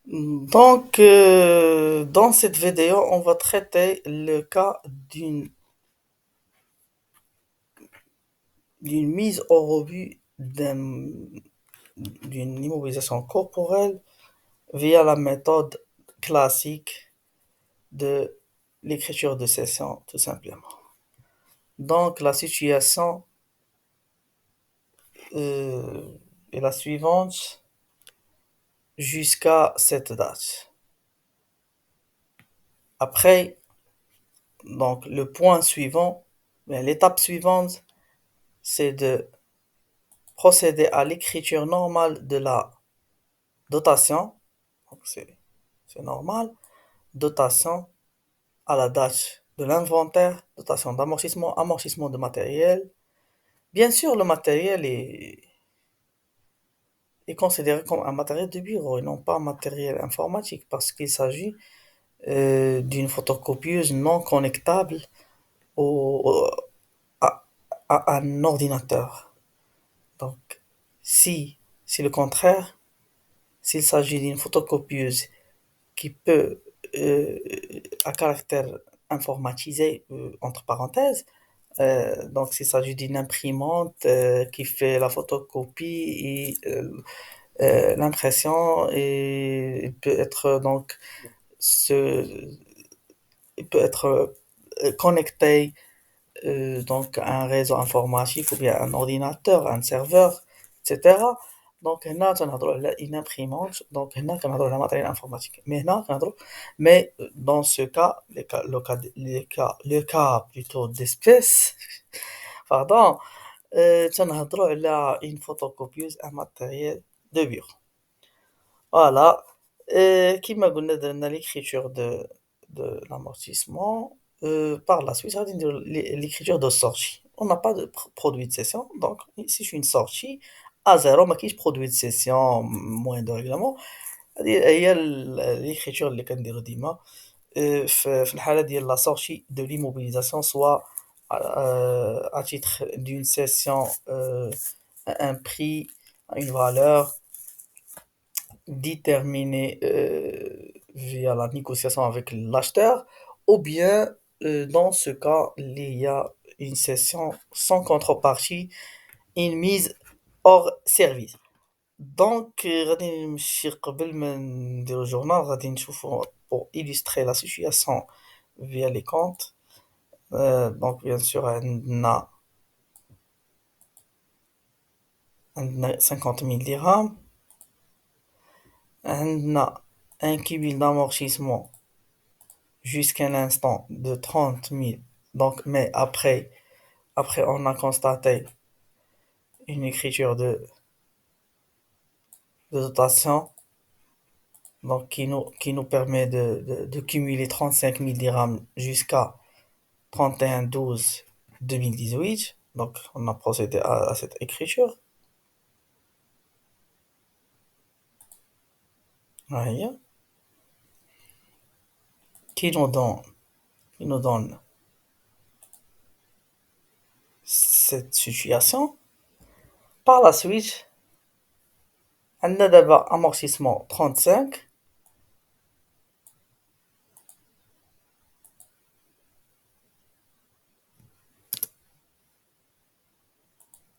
Dans cette vidéo, on va traiter le cas d'une mise au rebut d'une immobilisation corporelle via la méthode classique de l'écriture de session, tout simplement. Donc, la situation euh, est la suivante jusqu'à cette date. Après, donc, le point suivant, l'étape suivante, c'est de procéder à l'écriture normale de la dotation, donc c'est normal, dotation à la date de l'inventaire, dotation d'amortissement, amortissement de matériel. Bien sûr, le matériel est considéré comme un matériel de bureau et non pas un matériel informatique parce qu'il s'agit d'une photocopieuse non connectable au, à, à un ordinateur. Donc, si c'est le contraire, s'il s'agit d'une photocopieuse qui peut, euh, à caractère informatisé, entre parenthèses, donc s'il s'agit d'une imprimante qui fait la photocopie et l'impression, et il peut être donc ce, il peut être connecté donc à un réseau informatique ou bien un ordinateur, un serveur, etc. Donc هنا تنهضروا على une imprimante, donc هنا كنهضروا على matériel informatique. Mais هنا كنهضروا mais dans ce cas, le cas plutôt d'espèce, pardon, تنهضروا على une photocopieuse, un matériel de bureau. Voilà. كما قلنا درنا l'écriture de l'amortissement. Par la suite, ça veut dire l'écriture de sortie. On n'a pas de produit de session, donc si je fais une sortie à zéro, ما كاينش produit de session, moyen de règlement. هذه هي l'écriture اللي كنديرو ديما في الحالة ديال la sortie de l'immobilisation, soit à titre d'une session à un prix, à une valeur déterminé via la négociation avec l'acheteur, ou bien dans ce cas, il y a une cession sans contrepartie, une mise hors service. Donc, غادي نمشي قبل ما نديرو الجورنال غادي نشوفو pour illustrer la situation via les comptes. Donc, bien sûr, عندنا 50 000 dirhams, عندنا un cumul d'amortissement jusqu'à l'instant de 30 000. Donc, mais après, on a constaté une écriture de dotation, donc qui nous permet de cumuler 35 000 dirhams jusqu'à 31/12/2018. Donc, on a procédé à cette écriture. Voyez, qui nous donne, qui nous donne cette situation. Par la suite, on a d'abord amortissement 35.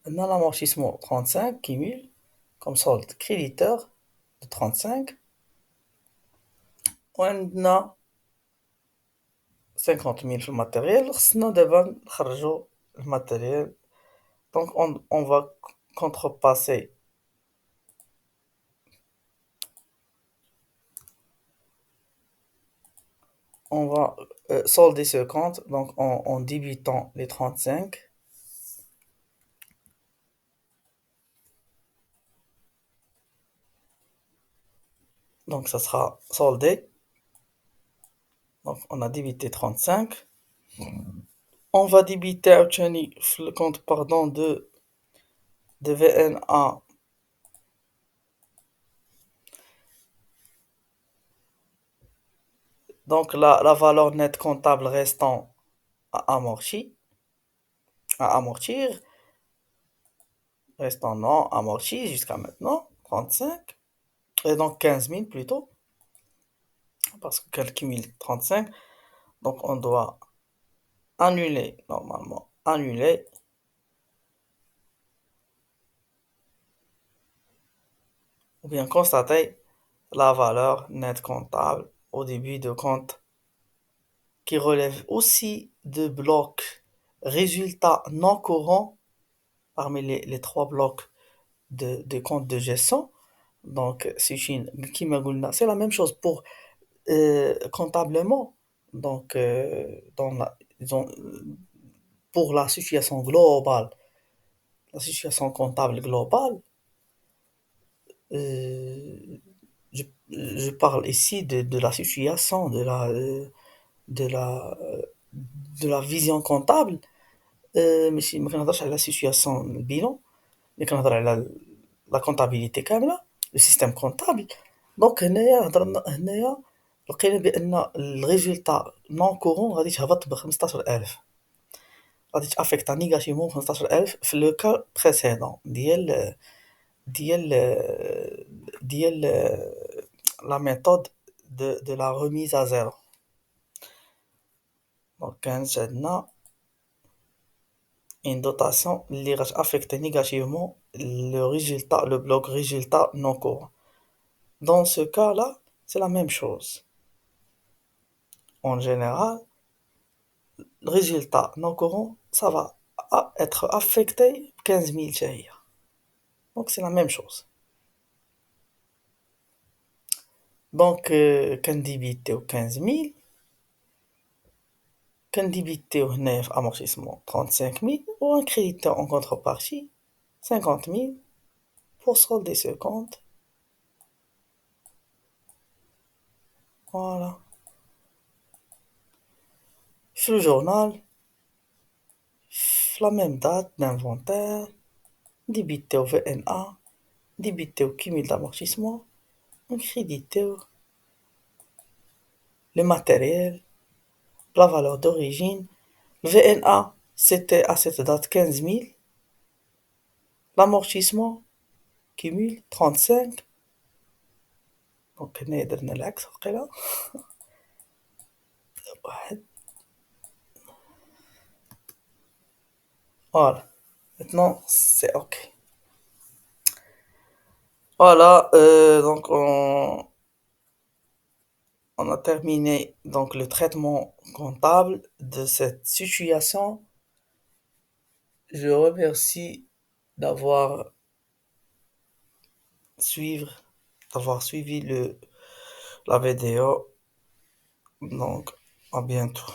On a l'amortissement 35 cumule comme solde créditeur de 35. وعندنا 50 000 في الماتيريال خصنا دابا نخرجو الماتيريال. Donc on va contrepasser, on va solder ce compte donc en débitant les 35. Donc ça sera soldé. Donc on a débité 35. On va débiter عاوتاني في le compte pardon de VNA. Donc la valeur nette comptable restant à amortir, restant non amorti jusqu'à maintenant, 35, et donc 15 000 plutôt. parce que calcul 35, donc on doit annuler, normalement, annuler, ou bien constater la valeur nette comptable au début de compte qui relève aussi de blocs résultats non courants parmi les trois blocs de compte de gestion. Donc, c'est la même chose pour comptablement. Donc, disons, pour la situation globale, la situation comptable globale, euh, je parle ici de la situation, de la, de la vision comptable. ماشي ما كنهضرش على situation البيلون، ملي كنهضر على لا كونطابيليتي كامله، لو سيستيم كونطابل. دونك هنايا لقينا بان الريزولتا نون كورون غادي تهبط ب 15000، غادي تافيكتا نيجاتيفمون 15000 في لو كا بريسيدون ديال ديال لا ميثود de la remise à zéro. دونك كانت عندنا une dotation اللي غتافيكتي négativement le résultat, le bloc résultat non courant. Dans ce cas-là, c'est la même chose. En général, le résultat non courant, ça va être affecté 15 000 جاية. Donc c'est la même chose. Donc كنديبيتيو 15 000، كنديبيتيو هنايا في amortissement 35 000 ونكريديتيو en contrepartie 50 000 pour solder ce compte. Voilà. في الجورنال في la même date d'inventaire ديبيتيو VNA ديبيتيو cumul d'amortissement ونكريديتيو le matériel, la valeur d'origine. Le VNA, c'était à cette date 15 000. L'amortissement cumul 35. Donc, هنا درنا العكس وقيلا. واحد. Voilà. Maintenant, c'est OK. Voilà, donc on a terminé donc le traitement comptable de cette situation. Je remercie d'avoir suivre, d'avoir suivi la vidéo. Donc, à bientôt.